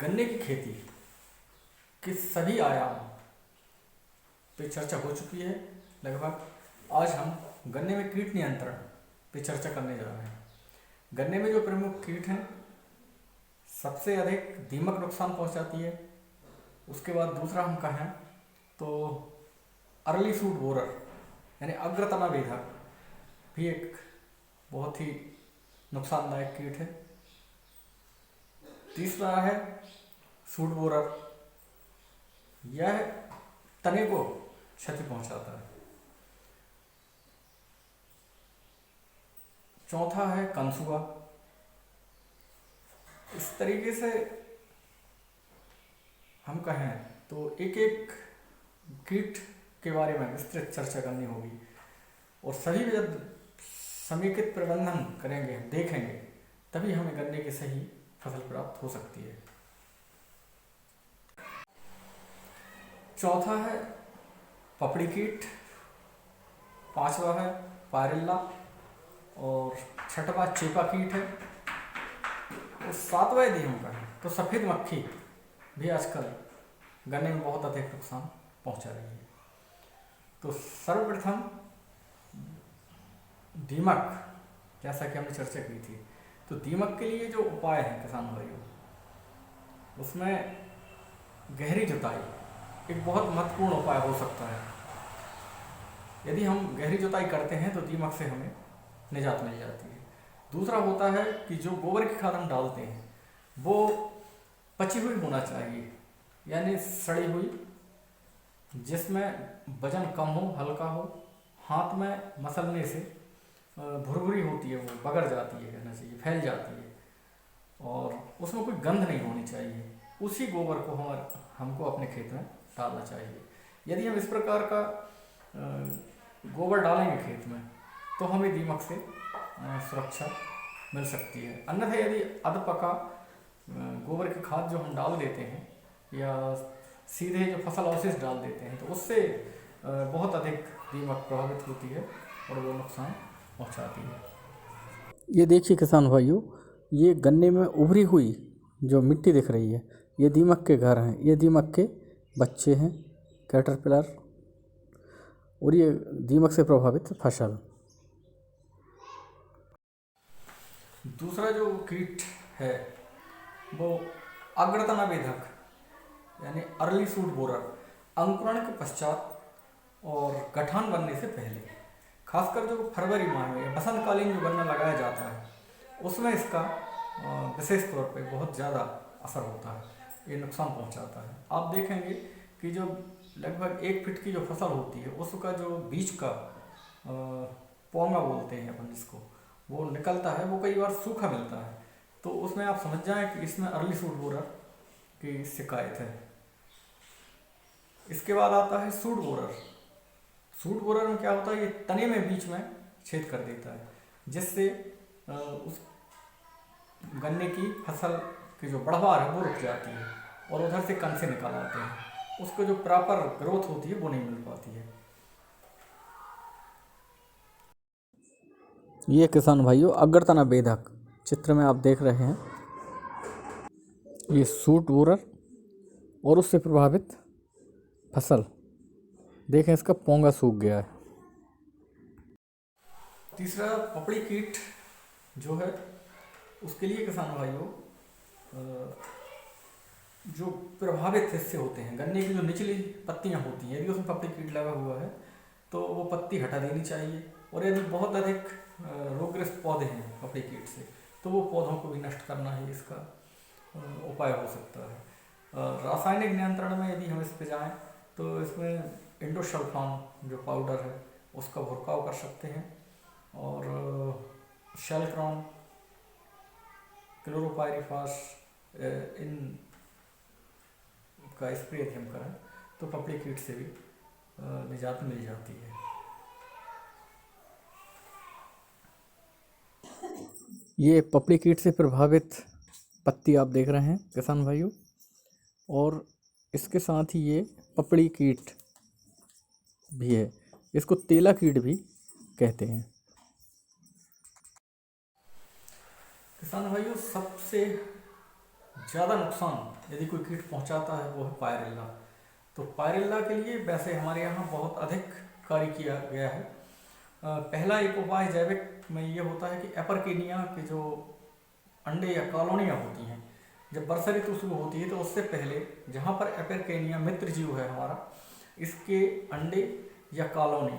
गन्ने की खेती के सभी आयाम पे चर्चा हो चुकी है लगभग। आज हम गन्ने में कीट नियंत्रण पे चर्चा करने जा रहे हैं। गन्ने में जो प्रमुख कीट हैं, सबसे अधिक दीमक नुकसान पहुंचाती है। उसके बाद दूसरा हम कहें तो अर्ली सूट बोरर यानी अग्रतना बेधक भी एक बहुत ही नुकसानदायक कीट है। तीसरा है सूट बोरर, यह तने को क्षति पहुंचाता है। चौथा है कंसुआ। इस तरीके से हम कहें तो एक एक कीट के बारे में विस्तृत चर्चा करनी होगी और सभी जब समेकित प्रबंधन करेंगे, देखेंगे, तभी हमें गन्ने की सही फसल प्राप्त हो सकती है। चौथा है पपड़ी कीट, पांचवा है पायरिल्ला और छठवा चेपा कीट है। और सातवां यदि हम कहें तो सफ़ेद मक्खी भी आजकल गन्ने में बहुत अधिक नुकसान पहुंचा रही है। तो सर्वप्रथम दीमक, जैसा कि हमने चर्चा की थी, तो दीमक के लिए जो उपाय हैं किसान भाइयों, उसमें गहरी जुताई एक बहुत महत्वपूर्ण उपाय हो सकता है। यदि हम गहरी जुताई करते हैं तो दीमक से हमें निजात मिल जाती है। दूसरा होता है कि जो गोबर की खाद हम डालते हैं वो पची हुई होना चाहिए, यानी सड़ी हुई, जिसमें वजन कम हो, हल्का हो, हाथ में मसलने से भुरभुरी होती है, वो बगड़ जाती है, कहना चाहिए फैल जाती है, और उसमें कोई गंध नहीं होनी चाहिए। उसी गोबर को हमको अपने खेत में डालना चाहिए। यदि हम इस प्रकार का गोबर डालेंगे खेत में तो हमें दीमक से सुरक्षा मिल सकती है। अन्यथा यदि अधपका गोबर की खाद जो हम डाल देते हैं या सीधे जो फसल अवशेष डाल देते हैं तो उससे बहुत अधिक दीमक प्रभावित होती है और वो नुकसान पहुंचाती है। ये देखिए किसान भाइयों, ये गन्ने में उभरी हुई जो मिट्टी दिख रही है, ये दीमक के घर हैं, ये दीमक के बच्चे हैं, कैटरपिलर, और ये दीमक से प्रभावित फसल। दूसरा जो कीट है वो अग्रतना बेधक यानी अर्ली सूट बोरर, अंकुरण के पश्चात और गठान बनने से पहले, खासकर जो फरवरी माह में या बसंतकालीन जो गन्ना लगाया जाता है उसमें इसका विशेष तौर पे बहुत ज़्यादा असर होता है, ये नुकसान पहुंचाता है। आप देखेंगे कि जो लगभग 1 फीट की जो फसल होती है उसका जो बीज का पोंगा बोलते हैं अपन जिसको, वो निकलता है, वो कई बार सूखा मिलता है। तो उसमें आप समझ जाएं कि इसमें अर्ली सूट बोरर की शिकायत है। इसके बाद आता है सूट बोरर। सूट बोरर में क्या होता है, ये तने में बीच में छेद कर देता है, जिससे उस गन्ने की फसल की जो बढ़वार है वो रुक जाती है और उधर से कण निकल आते हैं, उसको जो प्रॉपर ग्रोथ होती है वो नहीं मिल पाती है। ये किसान भाइयों अग्रतना बेधक चित्र में आप देख रहे हैं, ये सूट बोरर और उससे प्रभावित फसल। देखें इसका पोंगा सूख गया है। तीसरा पपड़ी कीट जो है, उसके लिए किसान भाइयों जो प्रभावित हिस्से होते हैं, गन्ने की जो निचली पत्तियां होती हैं, यदि उसमें पपड़ी कीट लगा हुआ है तो वो पत्ती हटा देनी चाहिए। और यदि बहुत अधिक रोगग्रस्त पौधे हैं पपड़ी कीट से तो वो पौधों को भी नष्ट करना ही इसका उपाय हो सकता है। रासायनिक नियंत्रण में यदि हम इस पे जाएं तो इसमें इंडोसल्फान जो पाउडर है उसका छिड़काव कर सकते हैं, और शेलक्रॉन, क्लोरोपाइरीफास, इन का स्प्रे यदि हम करें तो पपड़ी कीट से भी निजात मिल जाती है। ये पपड़ी कीट से प्रभावित पत्ती आप देख रहे हैं किसान भाइयों, और इसके साथ ही ये पपड़ी कीट भी है, इसको तेला कीट भी कहते हैं। किसान भाइयों, सबसे ज़्यादा नुकसान यदि कोई कीट पहुंचाता है वो है पायरिल्ला। तो पायरिल्ला के लिए वैसे हमारे यहाँ बहुत अधिक कार्य किया गया है। पहला एक उपाय जैविक में ये होता है कि एपरकेनिया के जो अंडे या कॉलोनियाँ होती हैं, जब वर्षा ऋतु शुरू होती है तो उससे पहले जहाँ पर एपरकेनिया मित्र जीव है हमारा, इसके अंडे या कॉलोनी,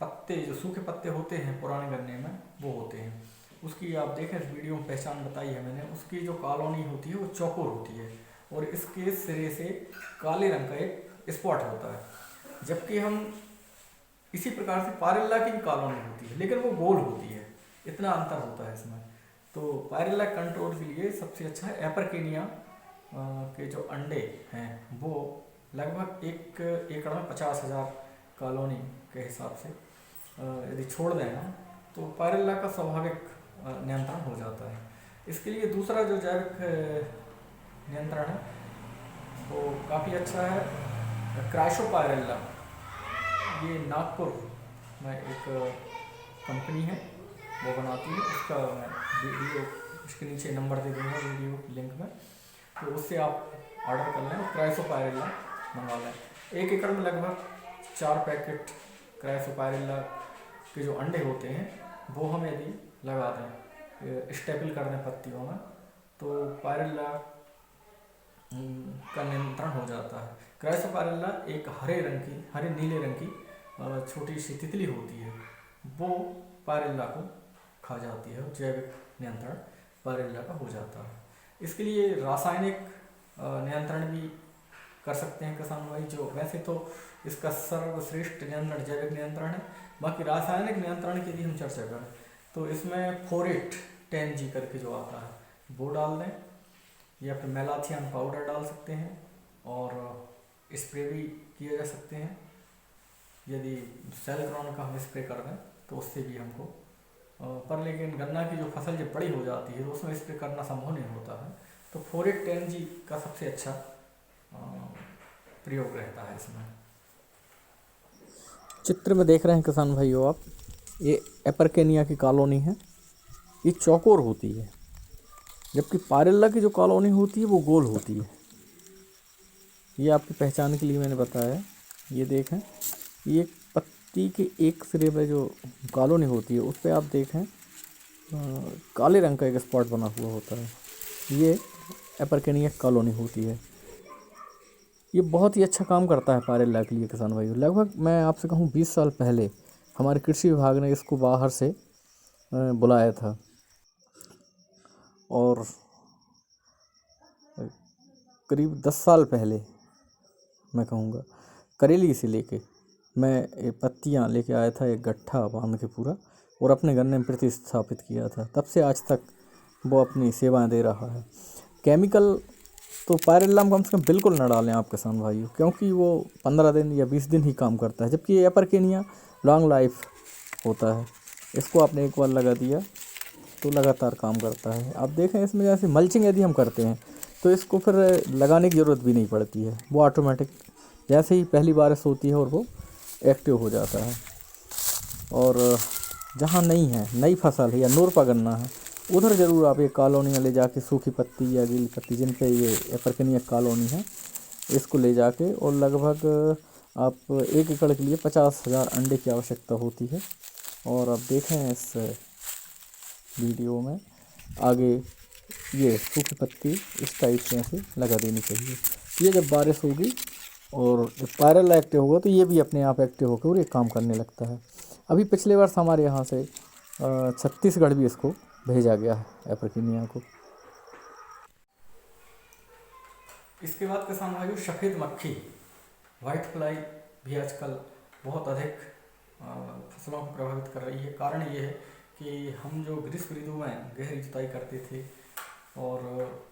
पत्ते जो सूखे पत्ते होते हैं पुराने गन्ने में वो होते हैं, उसकी आप देखें इस वीडियो में पहचान बताई है मैंने, उसकी जो कॉलोनी होती है वो चौकोर होती है और इसके सिरे से काले रंग का एक स्पॉट होता है। जबकि हम इसी प्रकार से पायरिल्ला की भी कॉलोनी होती है लेकिन वो गोल होती है, इतना अंतर होता है इसमें। तो पायरिल्ला कंट्रोल के लिए सबसे अच्छा है एपरकेनिया के जो अंडे हैं वो लगभग 1 एकड़ में 50,000 कॉलोनी के हिसाब से यदि छोड़ दें हम तो पायरिल्ला का स्वाभाविक नियंत्रण हो जाता है। इसके लिए दूसरा जो जैविक नियंत्रण है वो काफ़ी अच्छा है, क्राइसोपायरिल्ला। ये नागपुर में एक कंपनी है वो बनाती है, उसका मैं वीडियो इसके नीचे नंबर दे दूँगा वीडियो लिंक में, तो उससे आप ऑर्डर कर लें और क्राइसोपायरिल्ला मंगा लें। 1 एकड़ में लगभग 4 पैकेट क्राइसोपायरिल्ला के जो अंडे होते हैं वो हम यदि लगा दें, स्टेपल कर दें पत्तियों में, तो पायरिल्ला का नियंत्रण हो जाता है। क्राइसोपायरिल्ला एक हरे नीले रंग की छोटी सी तितली होती है, वो पायरिल्ला को खा जाती है और जैविक नियंत्रण पायरिल्ला का हो जाता है। इसके लिए रासायनिक नियंत्रण भी कर सकते हैं किसान भाई, जो वैसे तो इसका सर्वश्रेष्ठ नियंत्रण जैविक नियंत्रण है। बाकी रासायनिक नियंत्रण की यदि हम चर्चा करें तो इसमें फोरेट 10G करके जो आता है वो डाल दें, या फिर मेलाथियन पाउडर डाल सकते हैं और स्प्रे भी किए जा सकते हैं। यदि सेलग्रॉन का हम स्प्रे कर दें तो उससे भी हमको पर लेकिन गन्ना की जो फसल जब बड़ी हो जाती है तो उसमें स्प्रे करना संभव नहीं होता है, तो फोरेट 10G का सबसे अच्छा प्रयोग रहता है इसमें। चित्र में देख रहे हैं किसान भाइयों आप, ये एपरकेनिया की कॉलोनी है, ये चौकोर होती है, जबकि पायरिल्ला की जो कॉलोनी होती है वो गोल होती है। ये आपकी पहचान के लिए मैंने बताया। ये देखें, ये पत्ती के एक सिरे पे जो कॉलोनी होती है उस पर आप देखें काले रंग का एक स्पॉट बना हुआ होता है, ये एपरकेनिया कॉलोनी होती है। ये बहुत ही अच्छा काम करता है पायरिल्ला के लिए किसान भाइयों। लगभग मैं आपसे कहूँ 20 साल पहले हमारे कृषि विभाग ने इसको बाहर से बुलाया था और करीब 10 साल पहले मैं कहूँगा करेली से लेके मैं ये पत्तियाँ लेके आया था, एक गट्ठा बांध के पूरा, और अपने गन्ने में प्रतिस्थापित किया था। तब से आज तक वो अपनी सेवाएं दे रहा है। केमिकल तो पायरिल्ला में कम से कम बिल्कुल ना डालें आप किसान भाइयों, क्योंकि वो 15 दिन या 20 दिन ही काम करता है, जबकि ये एपरकेनिया लॉन्ग लाइफ होता है। इसको आपने एक बार लगा दिया तो लगातार काम करता है। आप देखें इसमें जैसे मल्चिंग यदि हम करते हैं तो इसको फिर लगाने की ज़रूरत भी नहीं पड़ती है, वो ऑटोमेटिक जैसे ही पहली बारिश होती है और वो एक्टिव हो जाता है। और जहाँ नहीं है, नई फसल है या नूरपा गन्ना है, उधर ज़रूर आप ये कॉलोनियाँ ले जाके सूखी पत्ती या गीली पत्ती जिन पे ये एपरकेनिया कॉलोनी है, इसको ले जाके, और लगभग आप 1 एकड़ के लिए 50,000 अंडे की आवश्यकता होती है। और आप देखें इस वीडियो में आगे, ये सूखी पत्ती इस टाइप से ऐसे लगा देनी चाहिए। ये जब बारिश होगी और जब पायरिल्ला एक्टिव होगा तो ये भी अपने आप एक्टिव होकर और ये काम करने लगता है। अभी पिछले वर्ष हमारे यहाँ से छत्तीसगढ़ भी इसको भेजा गया है एपरकेनिया को। इसके बाद किसान भाइयों सफ़ेद मक्खी वाइट फ्लाई भी आजकल बहुत अधिक फसलों को प्रभावित कर रही है। कारण ये है कि हम जो ग्रीष्म ऋतु में गहरी जुताई करते थे और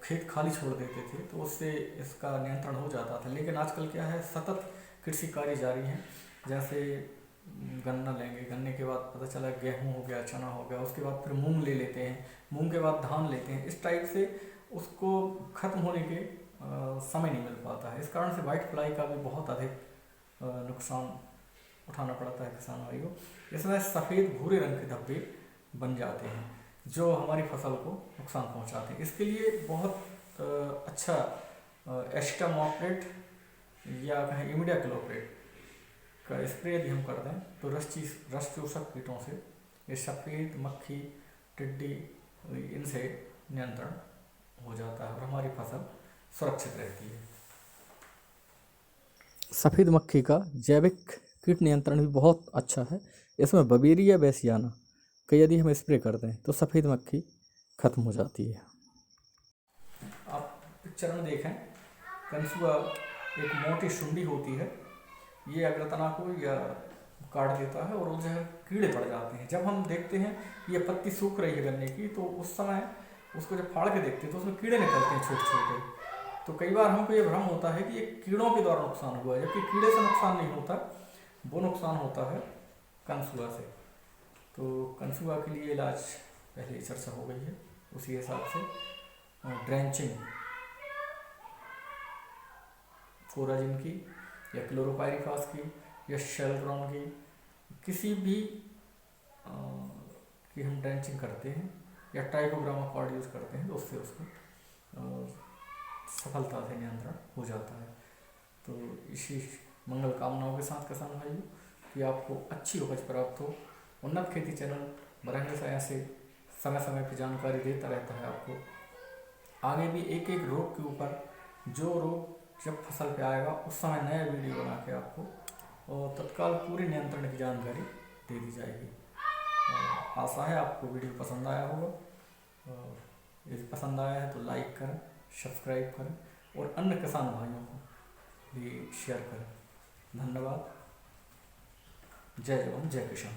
खेत खाली छोड़ देते थे तो उससे इसका नियंत्रण हो जाता था, लेकिन आजकल क्या है, सतत कृषि कार्य जारी हैं। जैसे गन्ना लेंगे, गन्ने के बाद पता चला गेहूं हो गया, चना हो गया, उसके बाद फिर मूंग ले लेते हैं, मूंग के बाद धान लेते हैं। इस टाइप से उसको ख़त्म होने के समय नहीं मिल पाता है। इस कारण से वाइट फ्लाई का भी बहुत अधिक नुकसान उठाना पड़ता है किसान भाई को। इसमें सफ़ेद भूरे रंग के धब्बे बन जाते हैं जो हमारी फसल को नुकसान पहुंचाते हैं। इसके लिए बहुत अच्छा एस्टामोप्रेट या कहें इमिडाक्लोप्रेट का स्प्रे यदि हम कर दें तो रस चूसक कीटों से ये सफ़ेद मक्खी टिड्डी इनसे नियंत्रण हो जाता है और हमारी फसल सुरक्षित रहती है। सफ़ेद मक्खी का जैविक कीट नियंत्रण भी बहुत अच्छा है। इसमें बवेरिया बेसियाना का यदि हम स्प्रे कर दें तो सफ़ेद मक्खी खत्म हो जाती है। आप पिक्चर में देखें, कंसुआ एक मोटी सुंडी होती है, ये अग्रतना को या काट देता है और जो है कीड़े पड़ जाते हैं। जब हम देखते हैं ये पत्ती सूख रही है गन्ने की, तो उस समय उसको जब फाड़ के देखते हैं तो उसमें कीड़े निकलते हैं छोटे छोटे। तो कई बार हमको ये भ्रम होता है कि ये कीड़ों के द्वारा नुकसान हुआ है, जबकि कीड़े से नुकसान नहीं होता, वो नुकसान होता है कंसुआ से। तो कंसुआ के लिए इलाज पहले चर्चा हो गई है, उसी हिसाब से ड्रेंचिंग कोराजिन की या क्लोरोपाइरिफास की या शेल्ट्रॉन की, किसी भी की हम ड्रेंचिंग करते हैं या ट्राइकोग्रामा कॉर्ड यूज़ करते हैं तो उससे उसको सफलता से नियंत्रण हो जाता है। तो इसी मंगल कामनाओं के साथ किसान भाइयों कि आपको अच्छी उपज प्राप्त हो। उन्नत खेती चैनल बरहंगे साया से समय समय पर जानकारी देता रहता है आपको। आगे भी एक एक रोग के ऊपर, जो रोग जब फसल पे आएगा उस समय नया वीडियो बना के आपको और तत्काल पूरे नियंत्रण की जानकारी दे दी जाएगी। आशा है आपको वीडियो पसंद आया होगा, और यदि पसंद आया है तो लाइक करें, सब्सक्राइब करें और अन्य किसान भाइयों को भी शेयर करें। धन्यवाद। जय जवान जय किसान।